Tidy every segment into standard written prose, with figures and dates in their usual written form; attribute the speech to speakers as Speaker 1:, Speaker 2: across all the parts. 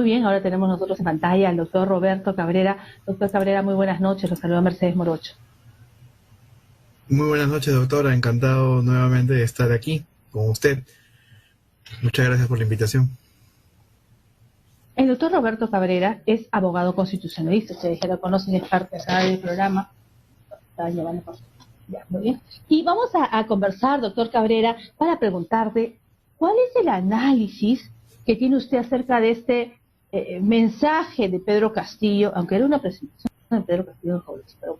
Speaker 1: Muy bien, ahora tenemos nosotros en pantalla al doctor Roberto Cabrera. Doctor Cabrera, muy buenas noches, los saluda Mercedes Morocho.
Speaker 2: Muy buenas noches, doctora, encantado nuevamente de estar aquí con usted. Muchas gracias por la invitación.
Speaker 1: El doctor Roberto Cabrera es abogado constitucionalista, ustedes ya lo conocen, es parte del programa. Ya, muy bien. Y vamos a conversar, doctor Cabrera, para preguntarle cuál es el análisis que tiene usted acerca de este mensaje de Pedro Castillo, aunque era una presentación de Pedro Castillo en jóvenes, pero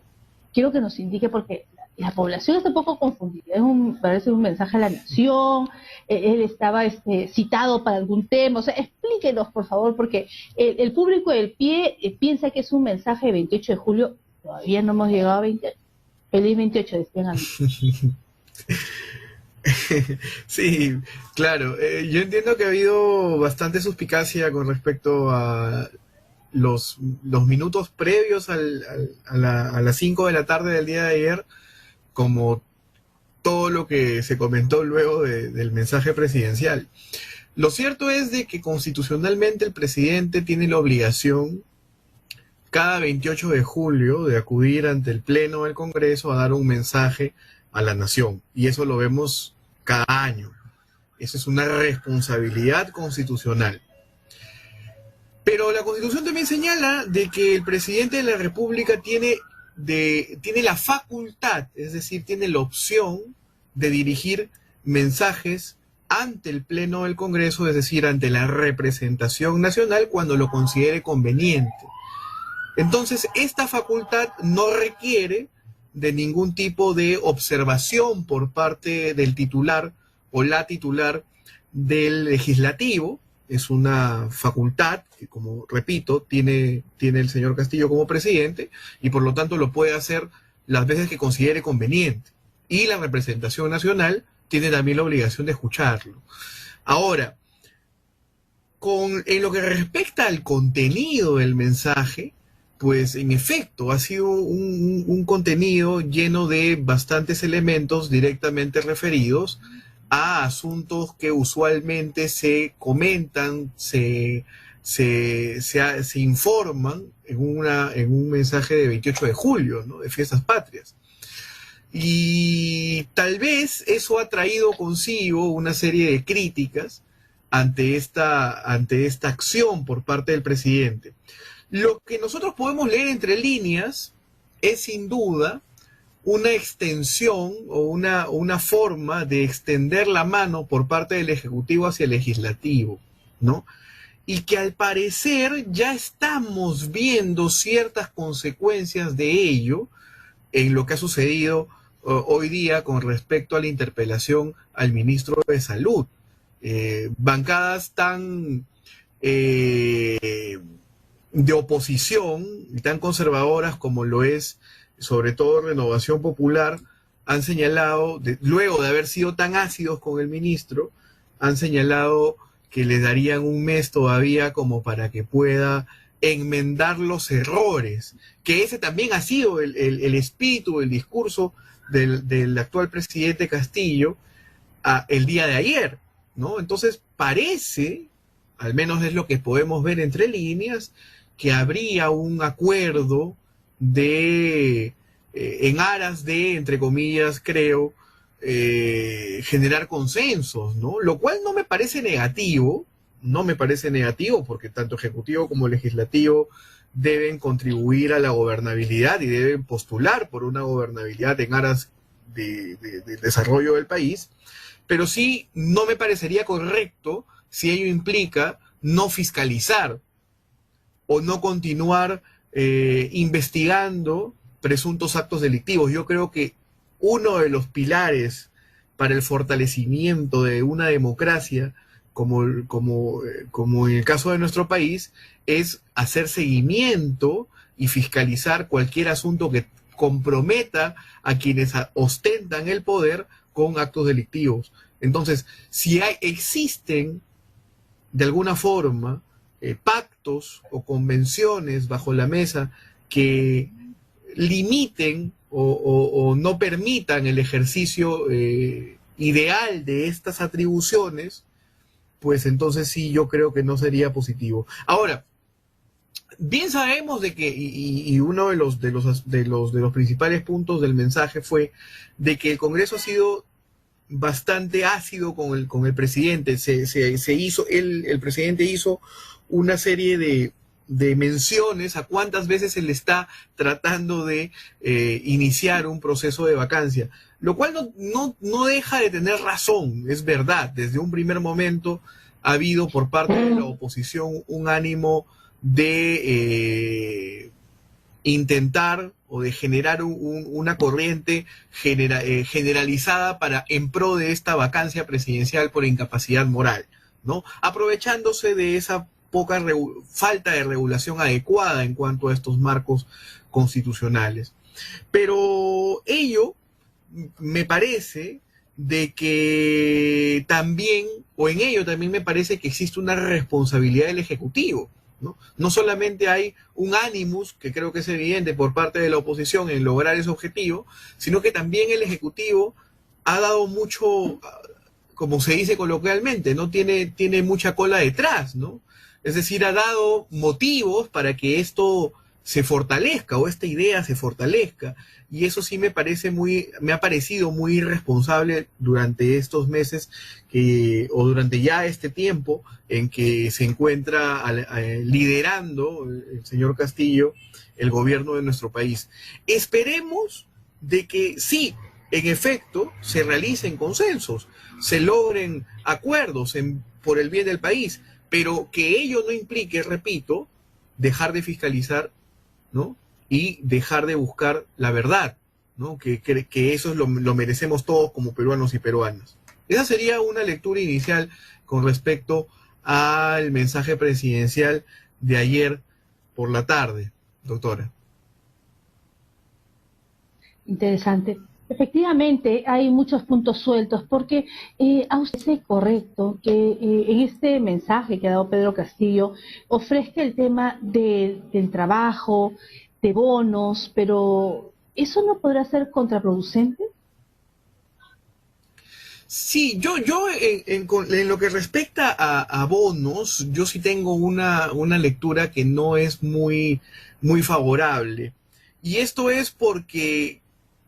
Speaker 1: quiero que nos indique porque la población está un poco confundida. Parece un mensaje a la nación, él estaba citado para algún tema, o sea, explíquenos por favor, porque el público del pie piensa que es un mensaje de 28 de julio, todavía no hemos llegado a 28. Feliz 28, decían a mí.
Speaker 2: Sí, claro. Yo entiendo que ha habido bastante suspicacia con respecto a los minutos previos a las 5 de la tarde del día de ayer, como todo lo que se comentó luego del mensaje presidencial. Lo cierto es de que constitucionalmente el presidente tiene la obligación cada 28 de julio de acudir ante el Pleno del Congreso a dar un mensaje a la nación. Y eso lo vemos cada año. Eso es una responsabilidad constitucional. Pero la Constitución también señala de que el presidente de la República tiene la facultad, es decir, tiene la opción de dirigir mensajes ante el Pleno del Congreso, es decir, ante la representación nacional cuando lo considere conveniente. Entonces, esta facultad no requiere de ningún tipo de observación por parte del titular o la titular del legislativo. Es una facultad que, como repito, tiene el señor Castillo como presidente y por lo tanto lo puede hacer las veces que considere conveniente. Y la representación nacional tiene también la obligación de escucharlo. Ahora, en lo que respecta al contenido del mensaje, pues en efecto ha sido un contenido lleno de bastantes elementos directamente referidos a asuntos que usualmente se comentan, se informan en un mensaje de 28 de julio, ¿no?, de Fiestas Patrias. Y tal vez eso ha traído consigo una serie de críticas ante esta acción por parte del presidente. Lo que nosotros podemos leer entre líneas es sin duda una extensión o una forma de extender la mano por parte del Ejecutivo hacia el Legislativo, ¿no? Y que al parecer ya estamos viendo ciertas consecuencias de ello en lo que ha sucedido hoy día con respecto a la interpelación al ministro de Salud. Bancadas tan de oposición y tan conservadoras como lo es sobre todo Renovación Popular han señalado, luego de haber sido tan ácidos con el ministro, han señalado que le darían un mes todavía como para que pueda enmendar los errores, que ese también ha sido el espíritu, el discurso del actual presidente Castillo el día de ayer, ¿no? Entonces parece, al menos es lo que podemos ver entre líneas, que habría un acuerdo en aras de, entre comillas, creo, generar consensos, ¿no? Lo cual no me parece negativo, porque tanto Ejecutivo como Legislativo deben contribuir a la gobernabilidad y deben postular por una gobernabilidad en aras del desarrollo del país, pero sí no me parecería correcto si ello implica no fiscalizar o no continuar investigando presuntos actos delictivos. Yo creo que uno de los pilares para el fortalecimiento de una democracia, como en el caso de nuestro país, es hacer seguimiento y fiscalizar cualquier asunto que comprometa a quienes ostentan el poder con actos delictivos. Entonces, si existen de alguna forma pactos o convenciones bajo la mesa que limiten o no permitan el ejercicio ideal de estas atribuciones, pues entonces sí, yo creo que no sería positivo. Ahora, bien sabemos de que, y uno de los principales puntos del mensaje fue de que el Congreso ha sido bastante ácido con el presidente. El presidente hizo una serie de menciones a cuántas veces se le está tratando de iniciar un proceso de vacancia, lo cual no deja de tener razón. Es verdad, desde un primer momento ha habido por parte de la oposición un ánimo de intentar o de generar una corriente generalizada en pro de esta vacancia presidencial por incapacidad moral, ¿no? Aprovechándose de esa falta de regulación adecuada en cuanto a estos marcos constitucionales. Pero ello me parece de que también, o en ello también me parece que existe una responsabilidad del Ejecutivo, ¿no? No solamente hay un animus, que creo que es evidente por parte de la oposición en lograr ese objetivo, sino que también el Ejecutivo ha dado mucho, como se dice coloquialmente, ¿no? Tiene mucha cola detrás, ¿no? Es decir, ha dado motivos para que esto se fortalezca o esta idea se fortalezca. Y eso sí me ha parecido muy irresponsable durante estos meses o durante ya este tiempo en que se encuentra liderando el señor Castillo el gobierno de nuestro país. Esperemos de que sí, en efecto, se realicen consensos, se logren acuerdos por el bien del país, pero que ello no implique, repito, dejar de fiscalizar, ¿no? Y dejar de buscar la verdad, ¿no? Que eso lo merecemos todos como peruanos y peruanas. Esa sería una lectura inicial con respecto al mensaje presidencial de ayer por la tarde, doctora.
Speaker 1: Interesante. Efectivamente, hay muchos puntos sueltos, porque a usted es correcto que en este mensaje que ha dado Pedro Castillo ofrezca el tema del trabajo, de bonos, pero ¿eso no podrá ser contraproducente?
Speaker 2: Sí, yo en lo que respecta a bonos, yo sí tengo una lectura que no es muy favorable. Y esto es porque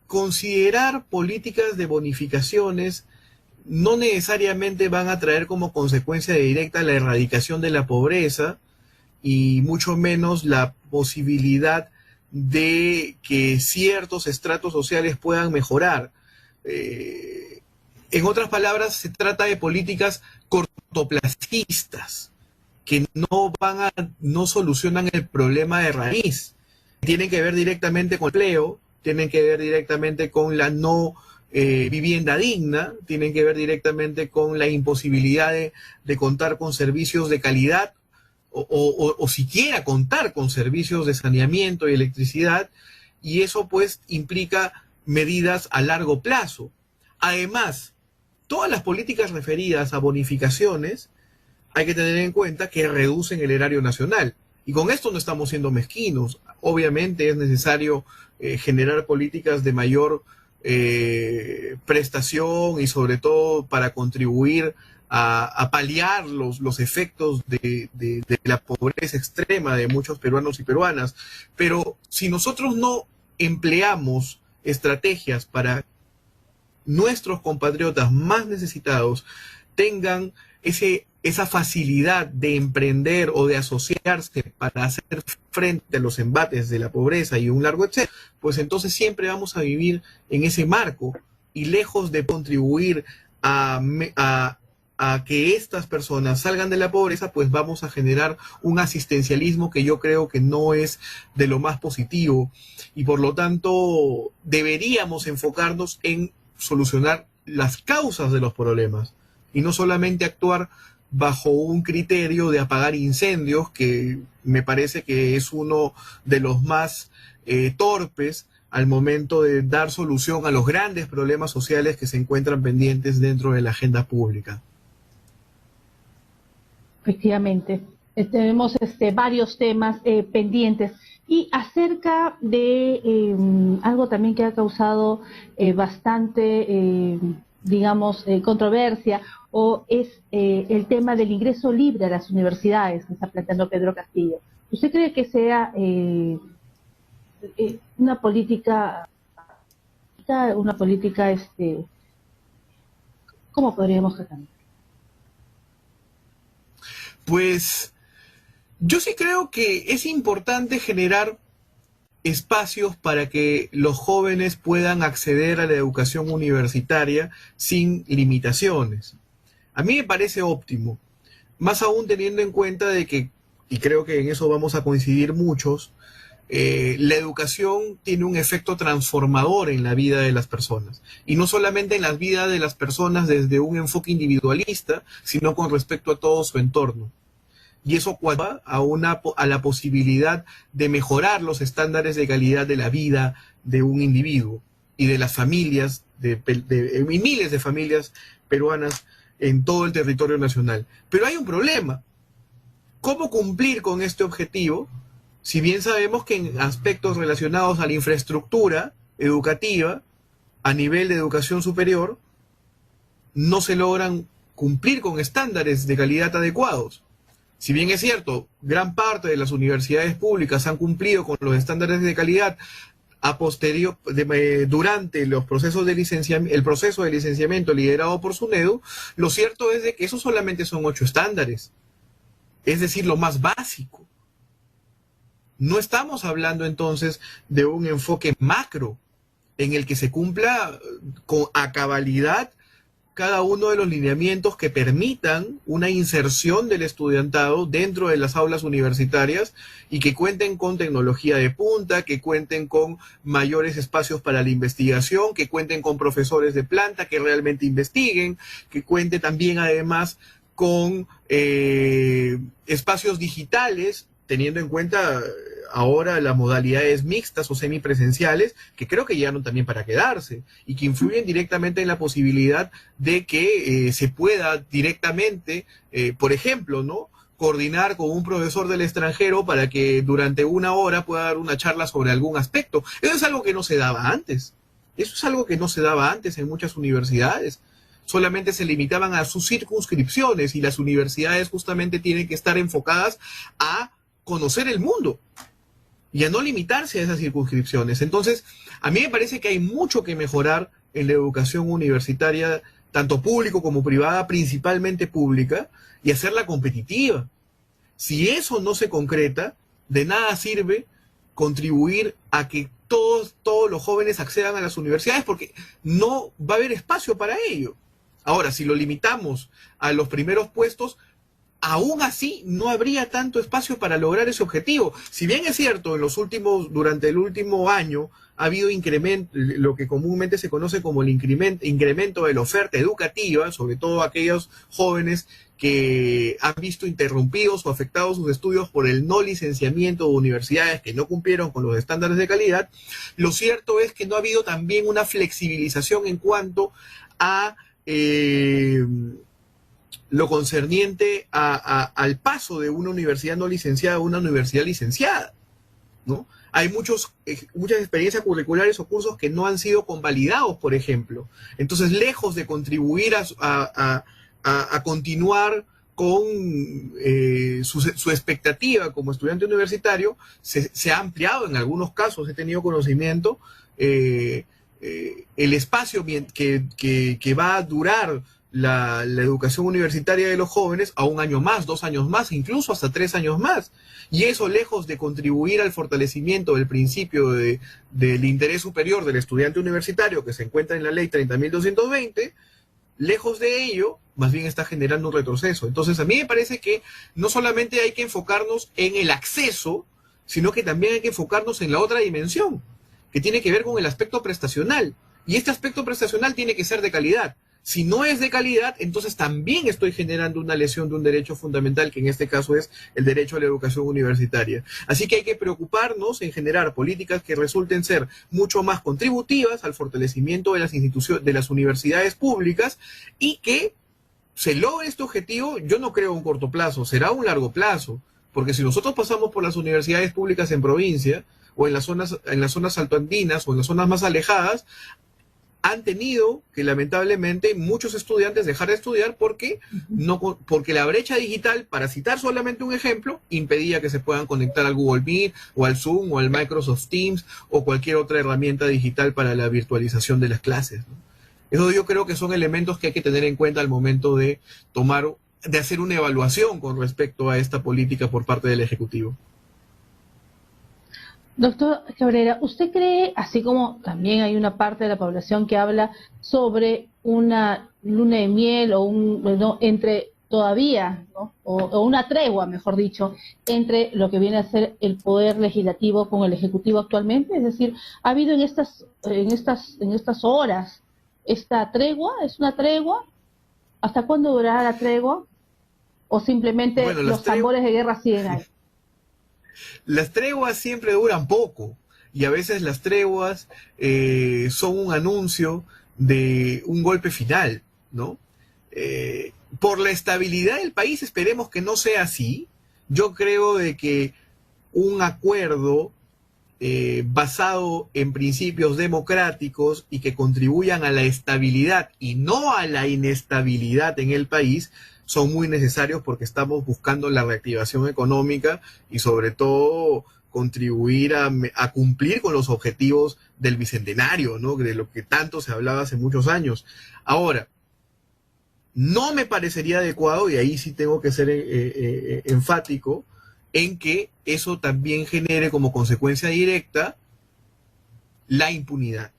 Speaker 2: considerar políticas de bonificaciones no necesariamente van a traer como consecuencia directa la erradicación de la pobreza y mucho menos la posibilidad de que ciertos estratos sociales puedan mejorar. En otras palabras, se trata de políticas cortoplacistas que no solucionan el problema de raíz. Tienen que ver directamente con el empleo, tienen que ver directamente con la no vivienda digna, tienen que ver directamente con la imposibilidad de contar con servicios de calidad o siquiera contar con servicios de saneamiento y electricidad, y eso pues implica medidas a largo plazo. Además, todas las políticas referidas a bonificaciones hay que tener en cuenta que reducen el erario nacional. Y con esto no estamos siendo mezquinos. Obviamente es necesario generar políticas de mayor prestación y sobre todo para contribuir a paliar los efectos de la pobreza extrema de muchos peruanos y peruanas. Pero si nosotros no empleamos estrategias para nuestros compatriotas más necesitados tengan esa facilidad de emprender o de asociarse para hacer frente a los embates de la pobreza y un largo etcétera, pues entonces siempre vamos a vivir en ese marco y lejos de contribuir a que estas personas salgan de la pobreza, pues vamos a generar un asistencialismo que yo creo que no es de lo más positivo y por lo tanto deberíamos enfocarnos en solucionar las causas de los problemas y no solamente actuar bajo un criterio de apagar incendios, que me parece que es uno de los más torpes al momento de dar solución a los grandes problemas sociales que se encuentran pendientes dentro de la agenda pública.
Speaker 1: Efectivamente, tenemos varios temas pendientes. Y acerca de algo también que ha causado bastante digamos, controversia, o es el tema del ingreso libre a las universidades que está planteando Pedro Castillo. ¿Usted cree que sea una política, cómo podríamos tratarlo?
Speaker 2: Pues yo sí creo que es importante generar espacios para que los jóvenes puedan acceder a la educación universitaria sin limitaciones. A mí me parece óptimo, más aún teniendo en cuenta de que, y creo que en eso vamos a coincidir muchos, la educación tiene un efecto transformador en la vida de las personas, y no solamente en la vida de las personas desde un enfoque individualista, sino con respecto a todo su entorno. Y eso cuenta a la posibilidad de mejorar los estándares de calidad de la vida de un individuo y de las familias, de miles de familias peruanas en todo el territorio nacional. Pero hay un problema. ¿Cómo cumplir con este objetivo? Si bien sabemos que en aspectos relacionados a la infraestructura educativa, a nivel de educación superior, no se logran cumplir con estándares de calidad adecuados. Si bien es cierto, gran parte de las universidades públicas han cumplido con los estándares de calidad durante los procesos de el proceso de licenciamiento liderado por SUNEDU, lo cierto es de que esos solamente son 8 estándares, es decir, lo más básico. No estamos hablando entonces de un enfoque macro en el que se cumpla a cabalidad cada uno de los lineamientos que permitan una inserción del estudiantado dentro de las aulas universitarias y que cuenten con tecnología de punta, que cuenten con mayores espacios para la investigación, que cuenten con profesores de planta que realmente investiguen, que cuente también además con espacios digitales, teniendo en cuenta ahora las modalidades mixtas o semipresenciales, que creo que llegaron también para quedarse y que influyen directamente en la posibilidad de que se pueda directamente, por ejemplo, ¿no?, coordinar con un profesor del extranjero para que durante 1 hora pueda dar una charla sobre algún aspecto. Eso es algo que no se daba antes. Eso es algo que no se daba antes en muchas universidades. Solamente se limitaban a sus circunscripciones y las universidades justamente tienen que estar enfocadas a conocer el mundo y a no limitarse a esas circunscripciones. Entonces, a mí me parece que hay mucho que mejorar en la educación universitaria, tanto público como privada, principalmente pública, y hacerla competitiva. Si eso no se concreta, de nada sirve contribuir a que todos los jóvenes accedan a las universidades, porque no va a haber espacio para ello. Ahora, si lo limitamos a los primeros puestos, aún así no habría tanto espacio para lograr ese objetivo. Si bien es cierto, durante el último año ha habido incremento, lo que comúnmente se conoce como el incremento de la oferta educativa, sobre todo aquellos jóvenes que han visto interrumpidos o afectados sus estudios por el no licenciamiento de universidades que no cumplieron con los estándares de calidad, lo cierto es que no ha habido también una flexibilización en cuanto a lo concerniente al paso de una universidad no licenciada a una universidad licenciada, ¿no? Hay muchas experiencias curriculares o cursos que no han sido convalidados, por ejemplo. Entonces, lejos de contribuir a continuar con su expectativa como estudiante universitario, se ha ampliado en algunos casos, he tenido conocimiento, el espacio que va a durar la educación universitaria de los jóvenes a 1 año más, 2 años más, incluso hasta 3 años más. Y eso, lejos de contribuir al fortalecimiento del principio del interés superior del estudiante universitario que se encuentra en la ley 30.220, lejos de ello, más bien está generando un retroceso. Entonces, a mí me parece que no solamente hay que enfocarnos en el acceso, sino que también hay que enfocarnos en la otra dimensión, que tiene que ver con el aspecto prestacional. Y este aspecto prestacional tiene que ser de calidad. Si no es de calidad, entonces también estoy generando una lesión de un derecho fundamental, que en este caso es el derecho a la educación universitaria. Así que hay que preocuparnos en generar políticas que resulten ser mucho más contributivas al fortalecimiento de las instituciones, de las universidades públicas, y que se logre este objetivo. Yo no creo a un corto plazo, será a un largo plazo, porque si nosotros pasamos por las universidades públicas en provincia, o en las zonas altoandinas, o en las zonas más alejadas, han tenido que lamentablemente muchos estudiantes dejar de estudiar porque, porque la brecha digital, para citar solamente un ejemplo, impedía que se puedan conectar al Google Meet o al Zoom o al Microsoft Teams o cualquier otra herramienta digital para la virtualización de las clases, ¿no? Eso yo creo que son elementos que hay que tener en cuenta al momento de de hacer una evaluación con respecto a esta política por parte del Ejecutivo.
Speaker 1: Doctor Cabrera, ¿usted cree, así como también hay una parte de la población que habla sobre una luna de miel o entre todavía, ¿no? o una tregua, mejor dicho, entre lo que viene a ser el poder legislativo con el ejecutivo actualmente? Es decir, ¿ha habido en estas horas esta tregua? ¿Es una tregua? ¿Hasta cuándo durará la tregua? ¿O simplemente los tambores de guerra siguen ahí?
Speaker 2: Las treguas siempre duran poco y a veces las treguas son un anuncio de un golpe final, ¿no? Por la estabilidad del país esperemos que no sea así. Yo creo de que un acuerdo basado en principios democráticos y que contribuyan a la estabilidad y no a la inestabilidad en el país son muy necesarios porque estamos buscando la reactivación económica y sobre todo contribuir a cumplir con los objetivos del bicentenario, ¿no? De lo que tanto se hablaba hace muchos años. Ahora, no me parecería adecuado, y ahí sí tengo que ser enfático, en que eso también genere como consecuencia directa la impunidad,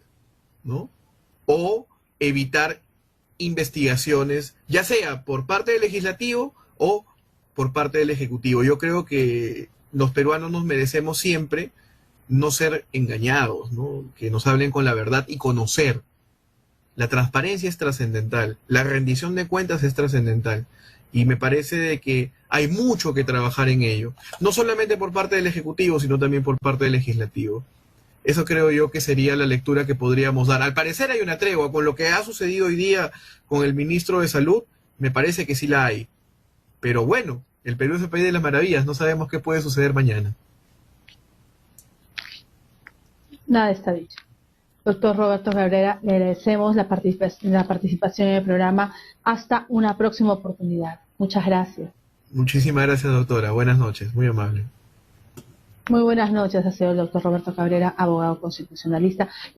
Speaker 2: ¿no? O evitar investigaciones, ya sea por parte del legislativo o por parte del ejecutivo. Yo creo que los peruanos nos merecemos siempre no ser engañados, ¿no? Que nos hablen con la verdad y conocer. La transparencia es trascendental, la rendición de cuentas es trascendental. Y me parece de que hay mucho que trabajar en ello, no solamente por parte del Ejecutivo, sino también por parte del Legislativo. Eso creo yo que sería la lectura que podríamos dar. Al parecer hay una tregua. Con lo que ha sucedido hoy día con el ministro de Salud, me parece que sí la hay. Pero bueno, el Perú es el país de las maravillas, no sabemos qué puede suceder mañana.
Speaker 1: Nada está dicho. Doctor Roberto Cabrera, le agradecemos la participación en el programa. Hasta una próxima oportunidad. Muchas gracias.
Speaker 2: Muchísimas gracias, doctora. Buenas noches. Muy amable.
Speaker 1: Muy buenas noches, ha sido el doctor Roberto Cabrera, abogado constitucionalista.